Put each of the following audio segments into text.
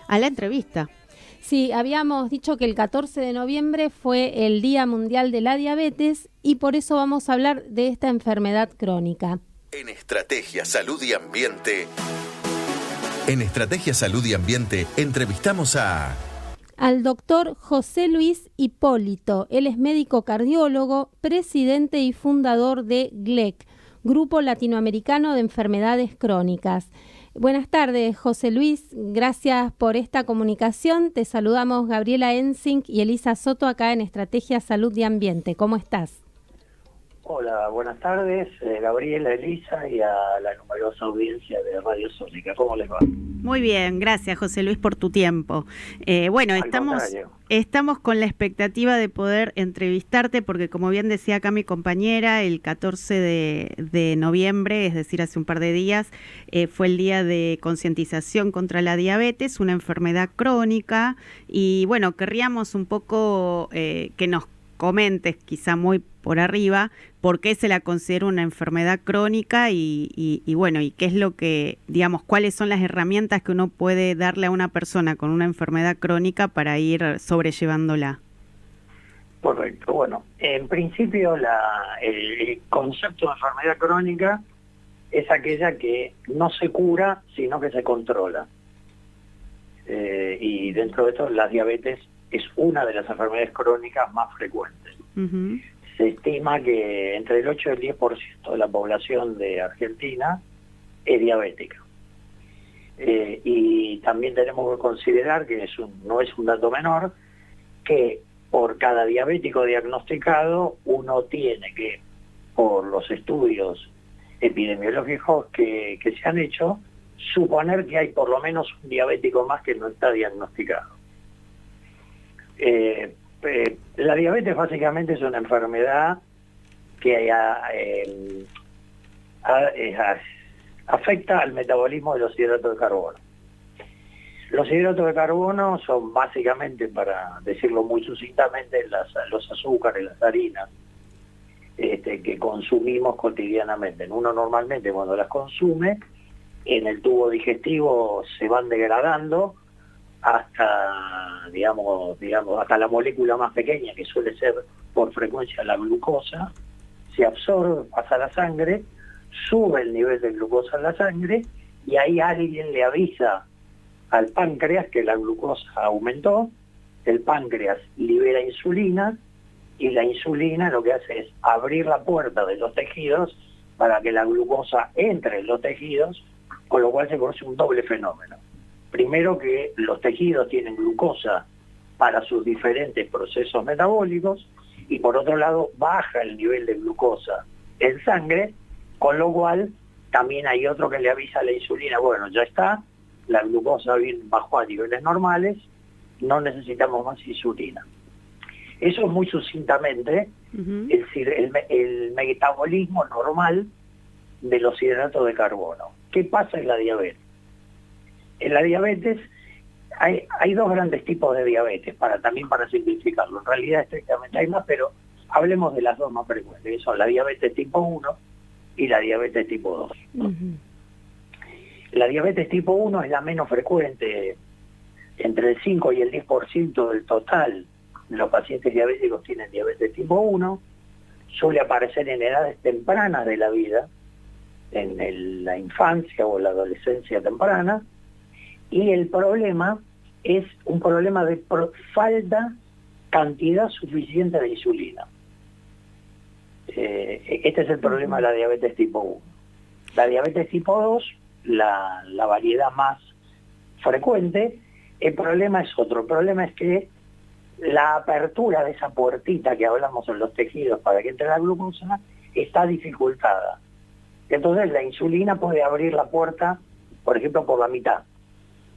a la entrevista. Sí, habíamos dicho que el 14 de noviembre fue el Día Mundial de la Diabetes y por eso vamos a hablar de esta enfermedad crónica. En Estrategia Salud y Ambiente. En Estrategia Salud y Ambiente entrevistamos al doctor José Luis Hipólito. Él es médico cardiólogo, presidente y fundador de GLEC, Grupo Latinoamericano de Enfermedades Crónicas. Buenas tardes, José Luis. Gracias por esta comunicación. Te saludamos Gabriela Ensink y Elisa Soto acá en Estrategia Salud y Ambiente. ¿Cómo estás? Hola, buenas tardes, Gabriela, Elisa y a la numerosa audiencia de Radio Sónica. ¿Cómo les va? Muy bien, gracias José Luis por tu tiempo. Estamos con la expectativa de poder entrevistarte porque, como bien decía acá mi compañera, el 14 de noviembre, es decir, hace un par de días, fue el día de concientización contra la diabetes, una enfermedad crónica, y bueno, querríamos un poco que nos comentes, quizá muy por arriba, por qué se la considera una enfermedad crónica y bueno, y qué es lo que, digamos, cuáles son las herramientas que uno puede darle a una persona con una enfermedad crónica para ir sobrellevándola. Correcto. Bueno, en principio el concepto de enfermedad crónica es aquella que no se cura, sino que se controla. Y dentro de esto, la diabetes es una de las enfermedades crónicas más frecuentes. Uh-huh. Se estima que entre el 8 y el 10% de la población de Argentina es diabética. Y también tenemos que considerar que no es un dato menor, que por cada diabético diagnosticado uno tiene que, por los estudios epidemiológicos que se han hecho, suponer que hay por lo menos un diabético más que no está diagnosticado. La diabetes básicamente es una enfermedad que afecta al metabolismo de los hidratos de carbono. Los hidratos de carbono son básicamente, para decirlo muy sucintamente, los azúcares, las harinas que consumimos cotidianamente. Uno normalmente cuando las consume, en el tubo digestivo se van degradando hasta, digamos, hasta la molécula más pequeña, que suele ser por frecuencia la glucosa, se absorbe, pasa a la sangre, sube el nivel de glucosa en la sangre y ahí alguien le avisa al páncreas que la glucosa aumentó, el páncreas libera insulina y la insulina lo que hace es abrir la puerta de los tejidos para que la glucosa entre en los tejidos, con lo cual se produce un doble fenómeno. Primero, que los tejidos tienen glucosa para sus diferentes procesos metabólicos y por otro lado baja el nivel de glucosa en sangre, con lo cual también hay otro que le avisa a la insulina, bueno, ya está, la glucosa bajó a niveles normales, no necesitamos más insulina. Eso es muy sucintamente, uh-huh. Es decir, el metabolismo normal de los hidratos de carbono. ¿Qué pasa en la diabetes? En la diabetes hay dos grandes tipos de diabetes, también para simplificarlo. En realidad estrictamente hay más, pero hablemos de las dos más frecuentes, que son la diabetes tipo 1 y la diabetes tipo 2. Uh-huh. La diabetes tipo 1 es la menos frecuente, entre el 5 y el 10% del total de los pacientes diabéticos tienen diabetes tipo 1, suele aparecer en edades tempranas de la vida, en la infancia o la adolescencia temprana, y el problema es un problema de falta cantidad suficiente de insulina. Este es el problema de la diabetes tipo 1. La diabetes tipo 2, la variedad más frecuente, el problema es otro. El problema es que la apertura de esa puertita que hablamos en los tejidos para que entre la glucosa está dificultada. Entonces la insulina puede abrir la puerta, por ejemplo, por la mitad.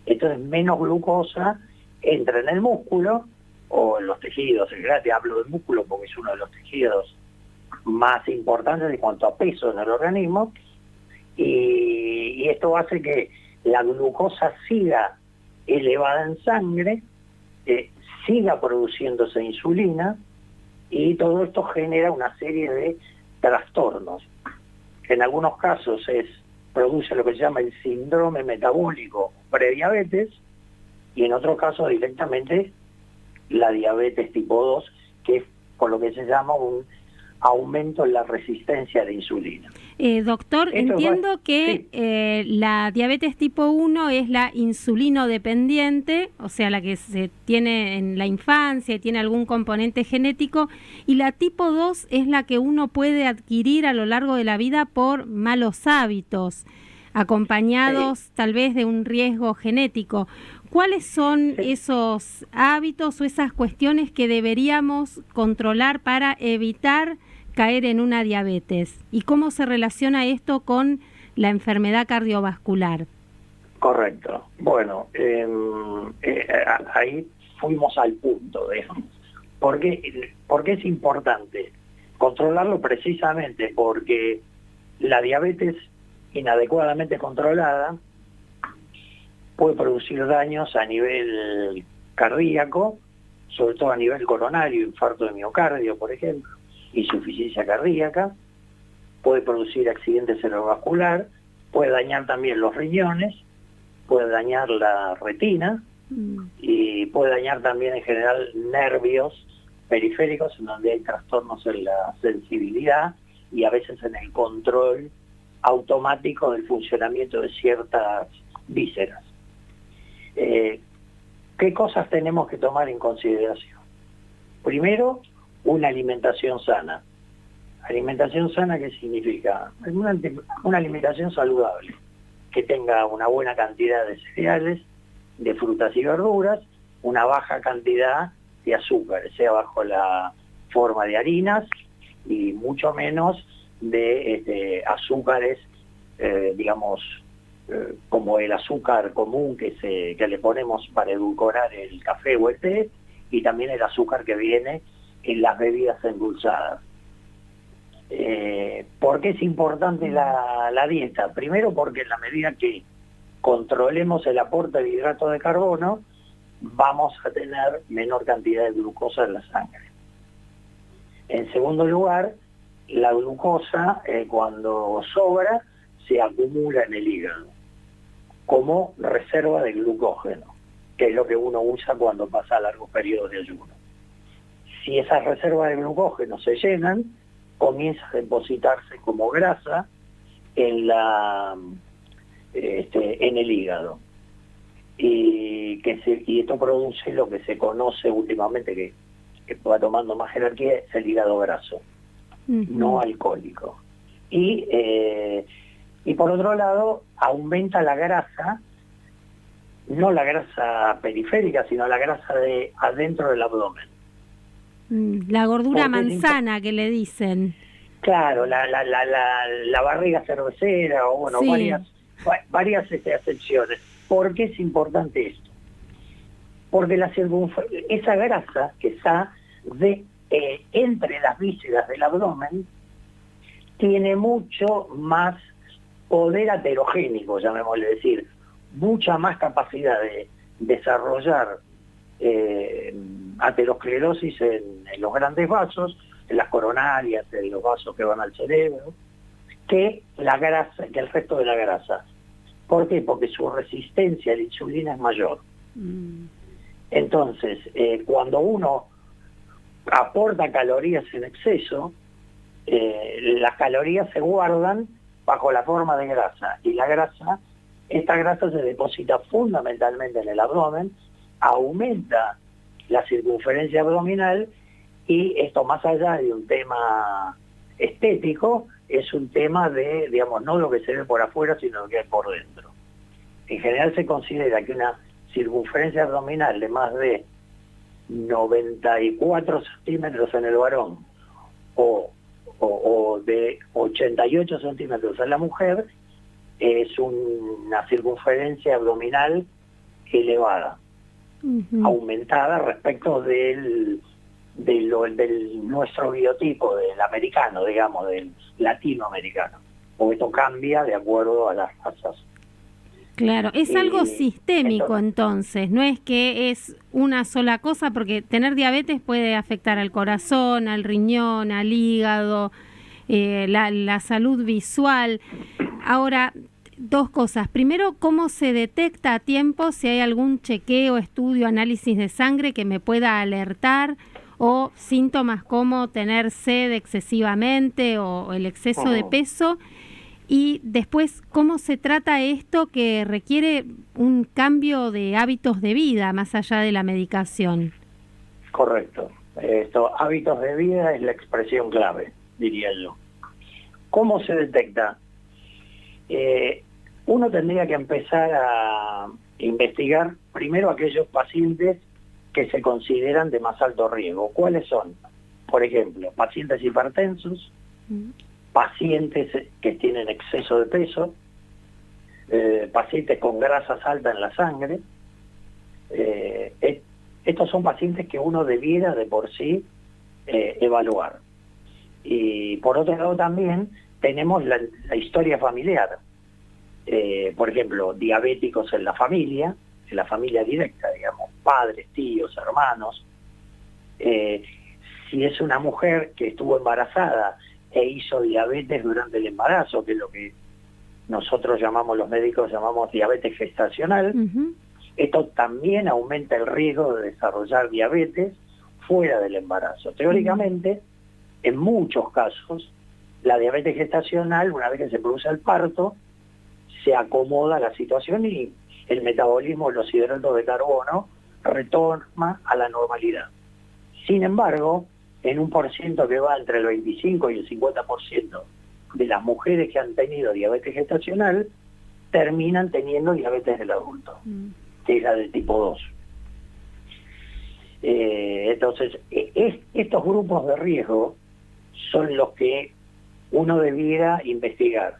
Entonces menos glucosa entra en el músculo o en los tejidos. En realidad hablo del músculo porque es uno de los tejidos más importantes en cuanto a peso en el organismo, y esto hace que la glucosa siga elevada en sangre, siga produciéndose insulina, y todo esto genera una serie de trastornos. En algunos casos produce lo que se llama el síndrome metabólico prediabetes, y en otros casos directamente la diabetes tipo 2, que es por lo que se llama un aumento en la resistencia a la insulina. Doctor, entiendo que sí, la diabetes tipo 1 es la insulino dependiente, o sea, la que se tiene en la infancia y tiene algún componente genético, y la tipo 2 es la que uno puede adquirir a lo largo de la vida por malos hábitos, acompañados tal vez de un riesgo genético. ¿Cuáles son esos hábitos o esas cuestiones que deberíamos controlar para evitar caer en una diabetes? ¿Y cómo se relaciona esto con la enfermedad cardiovascular? Correcto. Bueno, ahí fuimos al punto, digamos. ¿Por qué es importante controlarlo? Precisamente porque la diabetes inadecuadamente controlada puede producir daños a nivel cardíaco, sobre todo a nivel coronario, infarto de miocardio, por ejemplo, insuficiencia cardíaca, puede producir accidente cerebrovascular, puede dañar también los riñones, puede dañar la retina y puede dañar también en general nervios periféricos, en donde hay trastornos en la sensibilidad y a veces en el control automático del funcionamiento de ciertas vísceras. ¿Qué cosas tenemos que tomar en consideración? Primero, una alimentación sana. ¿Alimentación sana qué significa? Una alimentación saludable, que tenga una buena cantidad de cereales, de frutas y verduras, una baja cantidad de azúcares, sea bajo la forma de harinas y mucho menos de azúcares, digamos, como el azúcar común que le ponemos para edulcorar el café o el té, y también el azúcar que viene en las bebidas endulzadas. ¿Por qué es importante la dieta? Primero porque en la medida que controlemos el aporte de hidratos de carbono, vamos a tener menor cantidad de glucosa en la sangre. En segundo lugar, la glucosa, cuando sobra, se acumula en el hígado como reserva de glucógeno, que es lo que uno usa cuando pasa largos periodos de ayuno. Si esas reservas de glucógeno se llenan, comienza a depositarse como grasa en el hígado. Y esto produce lo que se conoce últimamente, que va tomando más jerarquía, es el hígado graso, no alcohólico. Y por otro lado, aumenta la grasa, no la grasa periférica, sino la grasa de adentro del abdomen. La gordura manzana que le dicen. Claro, la barriga cervecera, o bueno, sí, varias acepciones. ¿Por qué es importante esto? Porque esa grasa que está entre las vísceras del abdomen tiene mucho más poder aterogénico, llamémosle decir, mucha más capacidad de desarrollar aterosclerosis en los grandes vasos, en las coronarias, en los vasos que van al cerebro, que el resto de la grasa. ¿Por qué? Porque su resistencia a la insulina es mayor. Entonces, cuando uno aporta calorías en exceso, las calorías se guardan bajo la forma de grasa, y esta grasa se deposita fundamentalmente en el abdomen, aumenta la circunferencia abdominal, y esto, más allá de un tema estético, es un tema de, digamos, no lo que se ve por afuera, sino lo que hay por dentro. En general se considera que una circunferencia abdominal de más de 94 centímetros en el varón o de 88 centímetros en la mujer es una circunferencia abdominal elevada, aumentada respecto del nuestro biotipo, del americano, digamos, del latinoamericano, porque esto cambia de acuerdo a las razas. Claro, es algo sistémico entonces, no es que es una sola cosa, porque tener diabetes puede afectar al corazón, al riñón, al hígado, la salud visual. Ahora, dos cosas. Primero, ¿cómo se detecta a tiempo? Si hay algún chequeo, estudio, análisis de sangre que me pueda alertar, o síntomas como tener sed excesivamente o el exceso de peso. Y después, ¿cómo se trata esto que requiere un cambio de hábitos de vida más allá de la medicación? Correcto. Hábitos de vida es la expresión clave, diría yo. ¿Cómo se detecta? Uno tendría que empezar a investigar primero aquellos pacientes que se consideran de más alto riesgo. ¿Cuáles son? Por ejemplo, pacientes hipertensos, pacientes que tienen exceso de peso, pacientes con grasas altas en la sangre. Estos son pacientes que uno debiera de por sí evaluar. Y por otro lado también tenemos la historia familiar. Por ejemplo, diabéticos en la familia directa, digamos, padres, tíos, hermanos. Si es una mujer que estuvo embarazada e hizo diabetes durante el embarazo, que es lo que nosotros los médicos llamamos diabetes gestacional, esto también aumenta el riesgo de desarrollar diabetes fuera del embarazo. Teóricamente, en muchos casos, la diabetes gestacional, una vez que se produce el parto, se acomoda la situación y el metabolismo de los hidratos de carbono retorna a la normalidad. Sin embargo, en un porciento que va entre el 25 y el 50% de las mujeres que han tenido diabetes gestacional terminan teniendo diabetes del adulto, que es la del tipo 2. Entonces, estos grupos de riesgo son los que uno debiera investigar.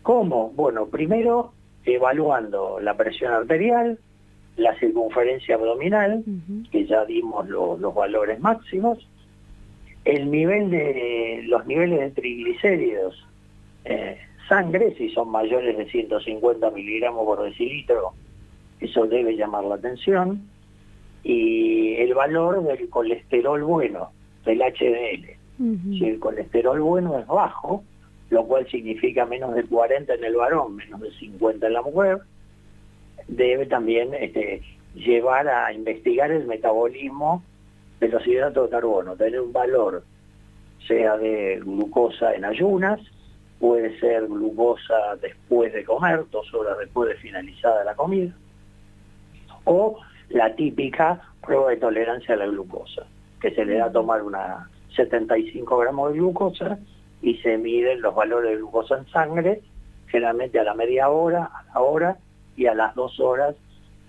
¿Cómo? Bueno, primero evaluando la presión arterial, la circunferencia abdominal, que ya dimos los valores máximos, los niveles de triglicéridos, sangre, si son mayores de 150 miligramos por decilitro, eso debe llamar la atención, y el valor del colesterol bueno, del HDL. Si el colesterol bueno es bajo, lo cual significa menos de 40 en el varón, menos de 50 en la mujer, debe también llevar a investigar el metabolismo de los hidratos de carbono, tener un valor, sea de glucosa en ayunas, puede ser glucosa después de comer, 2 horas después de finalizada la comida, o la típica prueba de tolerancia a la glucosa, que se le da a tomar 75 gramos de glucosa y se miden los valores de glucosa en sangre, generalmente a la media hora, a la hora y a las 2 horas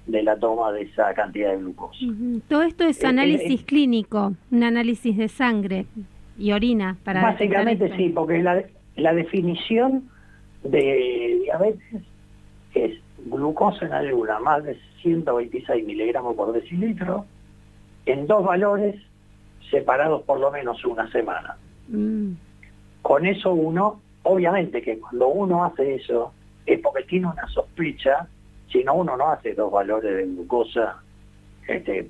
de la toma de esa cantidad de glucosa. Todo esto es análisis clínico, un análisis de sangre y orina para básicamente sí, porque la definición de diabetes es glucosa en ayuna más de 126 miligramos por decilitro en 2 valores separados por lo menos una semana. Con eso uno, obviamente que cuando uno hace eso es porque tiene una sospecha, si no uno no hace 2 valores de glucosa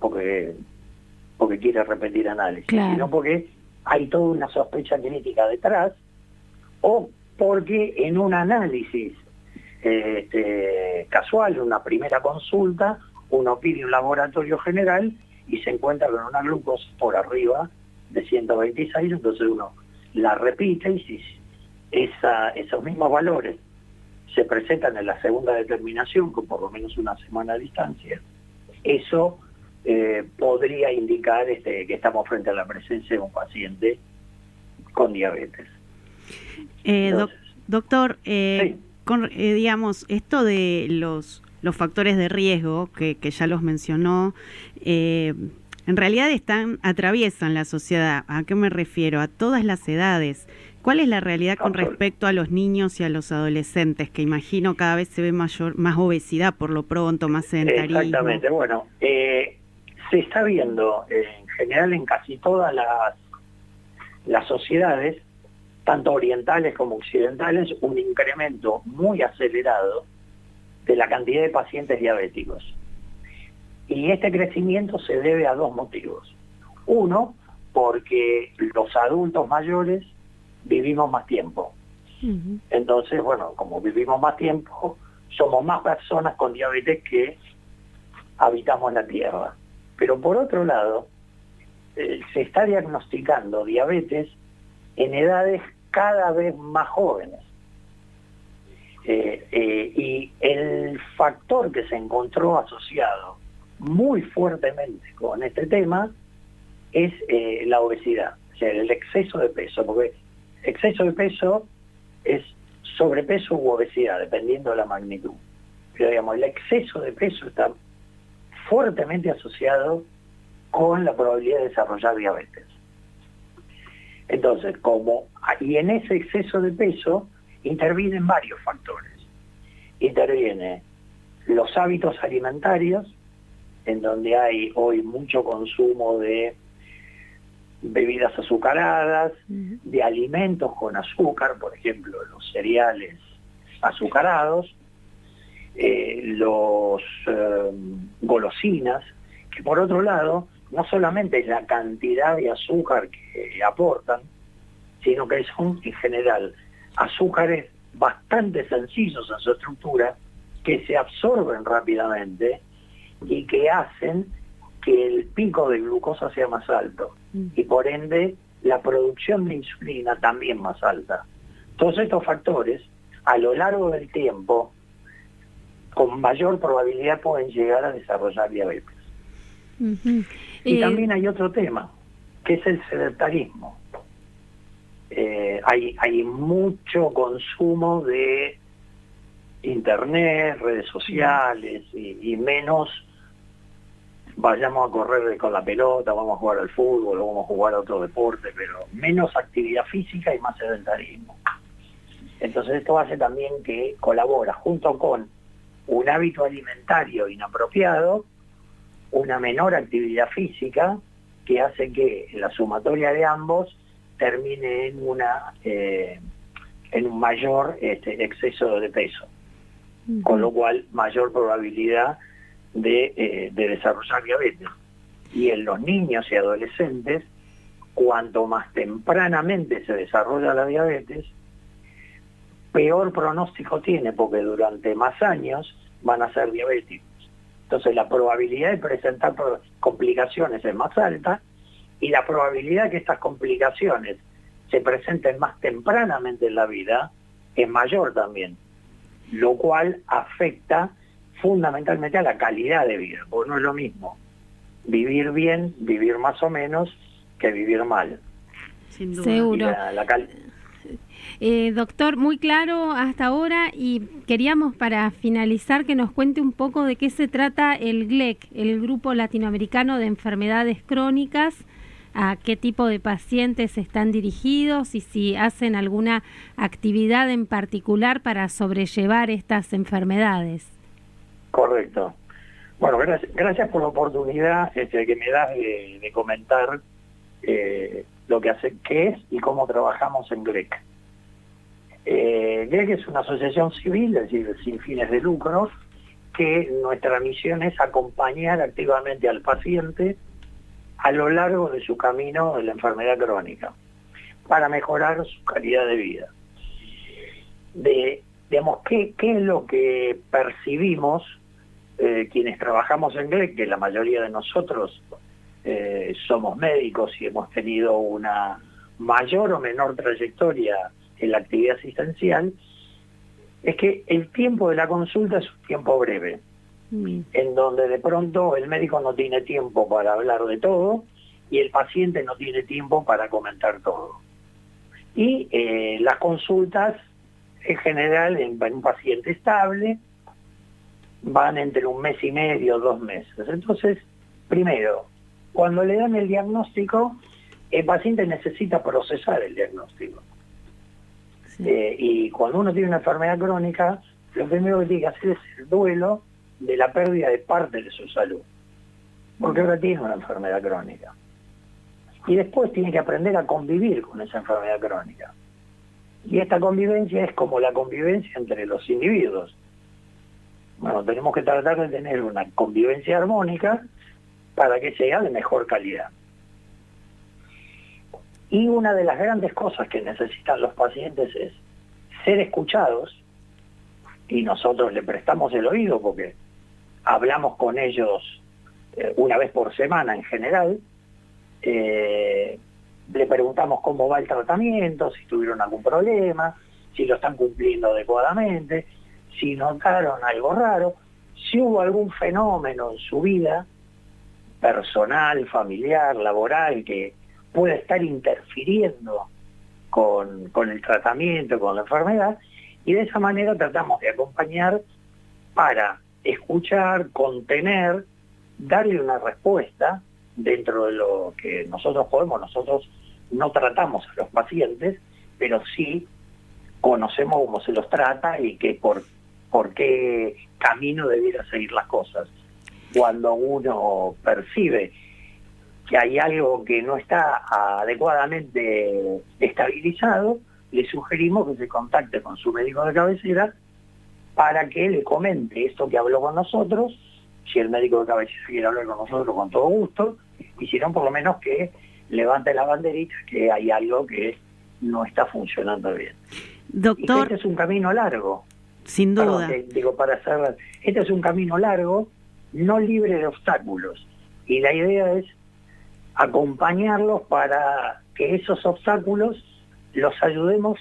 porque quiere repetir análisis, sino porque hay toda una sospecha clínica detrás, o porque en un análisis casual, una primera consulta, uno pide un laboratorio general y se encuentra con una glucosa por arriba de 126, entonces uno la repite y si esos mismos valores se presentan en la segunda determinación, con por lo menos una semana de distancia, eso podría indicar que estamos frente a la presencia de un paciente con diabetes. Doctor, sí. Digamos, esto de los factores de riesgo, que ya los mencionó, en realidad atraviesan la sociedad. ¿A qué me refiero? A todas las edades. ¿Cuál es la realidad con respecto a los niños y a los adolescentes? Que imagino cada vez se ve más obesidad por lo pronto, más sedentarismo. Exactamente. Bueno, se está viendo en general en casi todas las sociedades, tanto orientales como occidentales, un incremento muy acelerado de la cantidad de pacientes diabéticos. Y este crecimiento se debe a 2 motivos. Uno, porque los adultos mayores vivimos más tiempo. Entonces, bueno, como vivimos más tiempo, somos más personas con diabetes que habitamos la Tierra. Pero por otro lado, se está diagnosticando diabetes en edades cada vez más jóvenes. Y el factor que se encontró asociado muy fuertemente con este tema es la obesidad, o sea, el exceso de peso, porque exceso de peso es sobrepeso u obesidad, dependiendo de la magnitud. Pero digamos, el exceso de peso está fuertemente asociado con la probabilidad de desarrollar diabetes. Entonces, y en ese exceso de peso intervienen varios factores. Interviene los hábitos alimentarios, en donde hay hoy mucho consumo de bebidas azucaradas, de alimentos con azúcar, por ejemplo, los cereales azucarados, los golosinas, que por otro lado, no solamente es la cantidad de azúcar que aportan, sino que son en general azúcares bastante sencillos en su estructura, que se absorben rápidamente y que hacen que el pico de glucosa sea más alto y por ende la producción de insulina también más alta. Todos estos factores a lo largo del tiempo con mayor probabilidad pueden llegar a desarrollar diabetes. Y también hay otro tema, que es el sedentarismo. Hay mucho consumo de internet, redes sociales y menos vayamos a correr con la pelota, vamos a jugar al fútbol o vamos a jugar a otro deporte, pero menos actividad física y más sedentarismo. Entonces esto hace también que colabora junto con un hábito alimentario inapropiado, una menor actividad física que hace que la sumatoria de ambos termine en un mayor exceso de peso, con lo cual mayor probabilidad de desarrollar diabetes. Y en los niños y adolescentes, cuanto más tempranamente se desarrolla la diabetes, peor pronóstico tiene, porque durante más años van a ser diabéticos. Entonces la probabilidad de presentar complicaciones es más alta y la probabilidad de que estas complicaciones se presenten más tempranamente en la vida es mayor también, lo cual afecta fundamentalmente a la calidad de vida, porque no es lo mismo vivir bien, vivir más o menos, que vivir mal. Sin duda. Seguro. Doctor, muy claro hasta ahora, y queríamos para finalizar que nos cuente un poco de qué se trata el GLEC, el Grupo Latinoamericano de Enfermedades Crónicas, a qué tipo de pacientes están dirigidos y si hacen alguna actividad en particular para sobrellevar estas enfermedades. Correcto. Bueno, gracias por la oportunidad que me das de comentar lo que hace, qué es y cómo trabajamos en GLEC. GLEC es una asociación civil, es decir, sin fines de lucro, que nuestra misión es acompañar activamente al paciente a lo largo de su camino de la enfermedad crónica, para mejorar su calidad de vida. Digamos, ¿qué es lo que percibimos quienes trabajamos en GLEC? Que la mayoría de nosotros somos médicos y hemos tenido una mayor o menor trayectoria en la actividad asistencial, es que el tiempo de la consulta es un tiempo breve, en donde de pronto el médico no tiene tiempo para hablar de todo y el paciente no tiene tiempo para comentar todo. Y las consultas, en general, en un paciente estable, van entre 1 mes y medio, 2 meses. Entonces, primero, cuando le dan el diagnóstico, el paciente necesita procesar el diagnóstico. Sí. Y cuando uno tiene una enfermedad crónica, lo primero que tiene que hacer es el duelo de la pérdida de parte de su salud, porque ahora tiene una enfermedad crónica. Y después tiene que aprender a convivir con esa enfermedad crónica. Y esta convivencia es como la convivencia entre los individuos. Bueno, tenemos que tratar de tener una convivencia armónica para que sea de mejor calidad. Y una de las grandes cosas que necesitan los pacientes es ser escuchados, y nosotros le prestamos el oído porque hablamos con ellos una vez por semana en general, le preguntamos cómo va el tratamiento, si tuvieron algún problema, si lo están cumpliendo adecuadamente, si notaron algo raro, si hubo algún fenómeno en su vida personal, familiar, laboral, que pueda estar interfiriendo con el tratamiento, con la enfermedad, y de esa manera tratamos de acompañar para escuchar, contener, darle una respuesta dentro de lo que nosotros podemos. Nosotros no tratamos a los pacientes, pero sí conocemos cómo se los trata y que por qué camino debiera seguir las cosas. Cuando uno percibe que hay algo que no está adecuadamente estabilizado, le sugerimos que se contacte con su médico de cabecera para que le comente esto que habló con nosotros. Si el médico de cabecera quiere hablar con nosotros, con todo gusto, y si no, por lo menos que levante la banderita que hay algo que no está funcionando bien. Doctor, este es un camino largo. Sin duda. Perdón, para cerrar, este es un camino largo, no libre de obstáculos. Y la idea es acompañarlos para que esos obstáculos los ayudemos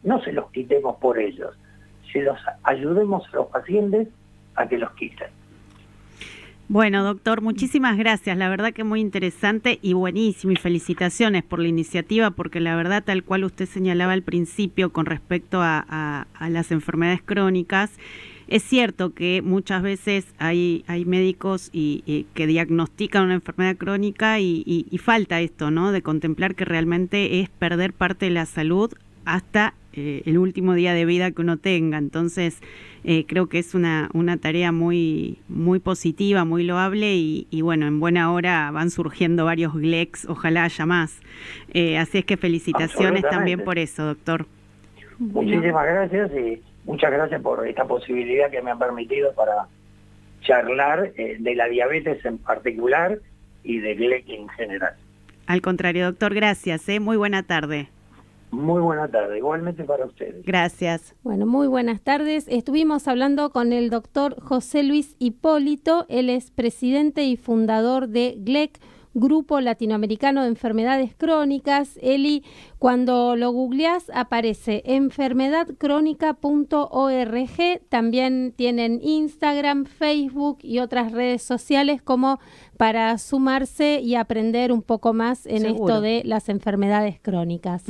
no se los quitemos por ellos, se los ayudemos a los pacientes a que los quiten. Bueno, doctor, muchísimas gracias. La verdad que muy interesante y buenísimo. Y felicitaciones por la iniciativa, porque la verdad, tal cual usted señalaba al principio con respecto a las enfermedades crónicas, es cierto que muchas veces hay médicos que diagnostican una enfermedad crónica y falta esto, ¿no? De contemplar que realmente es perder parte de la salud hasta el último día de vida que uno tenga. Entonces, creo que es una tarea muy, muy positiva, muy loable y bueno, en buena hora van surgiendo varios GLECs, ojalá haya más. Así es que felicitaciones también por eso, doctor. Muchísimas gracias y muchas gracias por esta posibilidad que me han permitido para charlar de la diabetes en particular y de GLEC en general. Al contrario, doctor, gracias. Muy buena tarde. Muy buena tarde, igualmente para ustedes. Gracias. Bueno, muy buenas tardes. Estuvimos hablando con el doctor José Luis Hipólito. Él es presidente y fundador de GLEC, Grupo Latinoamericano de Enfermedades Crónicas. Eli, cuando lo googleás aparece enfermedadcrónica.org. También tienen Instagram, Facebook y otras redes sociales como para sumarse y aprender un poco más en esto de las enfermedades crónicas.